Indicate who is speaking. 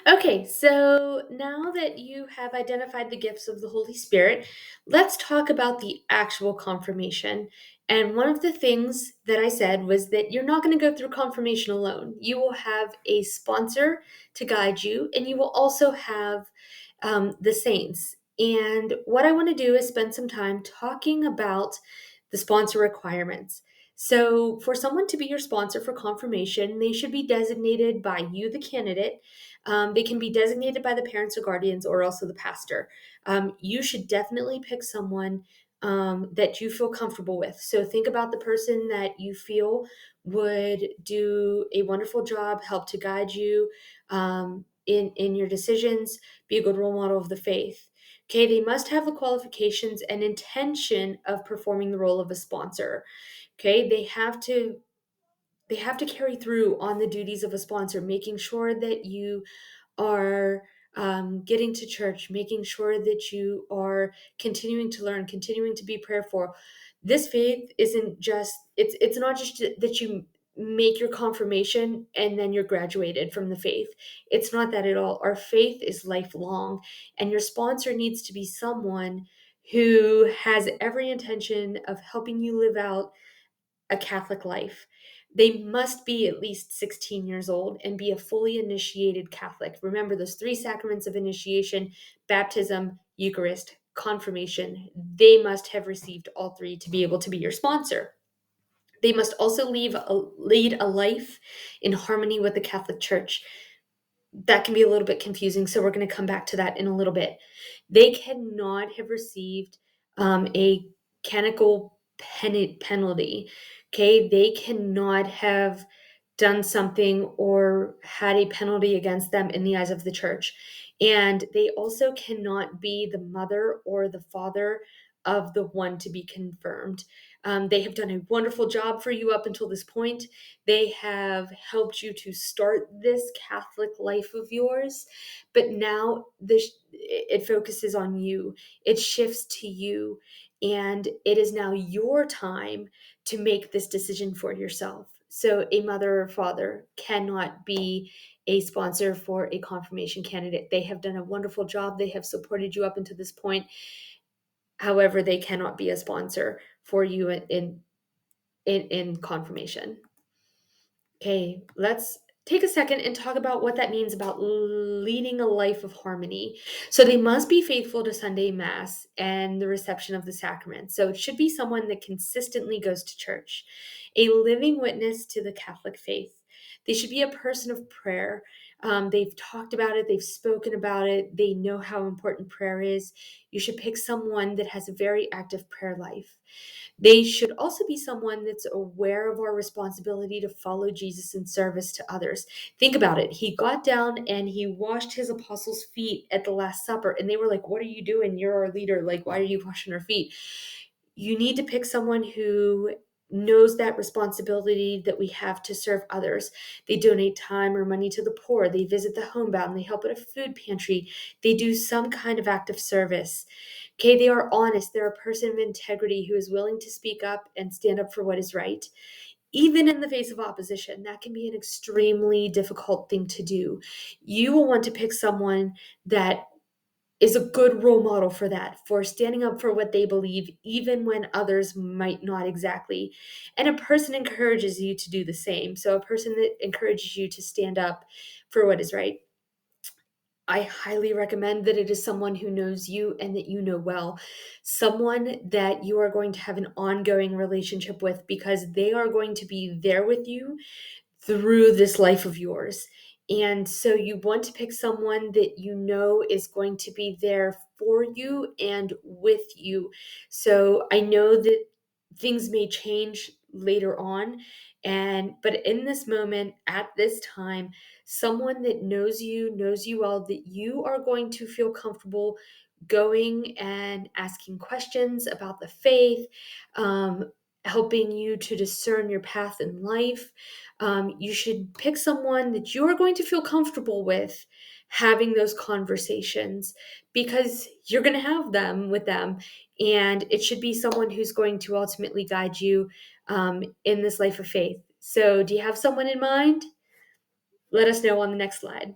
Speaker 1: Okay, so now that you have identified the gifts of the Holy Spirit, let's talk about the actual confirmation. And one of the things that I said was that you're not going to go through confirmation alone. You will have a sponsor to guide you, and you will also have the saints. And what I want to do is spend some time talking about the sponsor requirements. So, for someone to be your sponsor for confirmation, they should be designated by you, the candidate. They can be designated by the parents or guardians or also the pastor. You should definitely pick someone that you feel comfortable with. So think about the person that you feel would do a wonderful job, help to guide you in your decisions, be a good role model of the faith. Okay, they must have the qualifications and intention of performing the role of a sponsor. Okay, they have to carry through on the duties of a sponsor, making sure that you are getting to church, making sure that you are continuing to learn, continuing to be prayerful. This faith isn't just it's not just that you make your confirmation and then you're graduated from the faith. It's not that at all. Our faith is lifelong, and your sponsor needs to be someone who has every intention of helping you live out a Catholic life. They must be at least 16 years old and be a fully initiated Catholic. Remember those three sacraments of initiation: baptism, Eucharist, confirmation. They must have received all three to be able to be your sponsor. They must also lead a life in harmony with the Catholic Church. That can be a little bit confusing, so we're going to come back to that in a little bit. They cannot have received a canonical penalty. Okay, they cannot have done something or had a penalty against them in the eyes of the church. And they also cannot be the mother or the father of the one to be confirmed. They have done a wonderful job for you up until this point. They have helped you to start this Catholic life of yours, but now it focuses on you. It shifts to you, and it is now your time to make this decision for yourself. So a mother or father cannot be a sponsor for a confirmation candidate. They have done a wonderful job. They have supported you up until this point. However, they cannot be a sponsor for you in confirmation. Okay, let's take a second and talk about what that means about leading a life of harmony. So they must be faithful to Sunday Mass and the reception of the sacrament. So it should be someone that consistently goes to church, a living witness to the Catholic faith. They should be a person of prayer. They've talked about it, they've spoken about it, they know how important prayer is. You should pick someone that has a very active prayer life. They should also be someone that's aware of our responsibility to follow Jesus in service to others. Think about it. He got down and he washed his apostles' feet at the Last Supper, and they were like, "What are you doing? You're our leader. Like, why are you washing our feet?" You need to pick someone who knows that responsibility that we have to serve others. They donate time or money to the poor. They visit the homebound. They help at a food pantry. They do some kind of act of service. Okay, they are honest. They're a person of integrity who is willing to speak up and stand up for what is right, even in the face of opposition. That can be an extremely difficult thing to do. You will want to pick someone that is a good role model for that, for standing up for what they believe, even when others might not exactly. And a person encourages you to do the same. So, a person that encourages you to stand up for what is right. I highly recommend that it is someone who knows you and that you know well, someone that you are going to have an ongoing relationship with, because they are going to be there with you through this life of yours. And so you want to pick someone that you know is going to be there for you and with you. So I know that things may change later on, and but in this moment, at this time, someone that knows you well, that you are going to feel comfortable going and asking questions about the faith, um, helping you to discern your path in life. You should pick someone that you are going to feel comfortable with having those conversations, because you're going to have them with them. And it should be someone who's going to ultimately guide you in this life of faith. So, do you have someone in mind? Let us know on the next slide.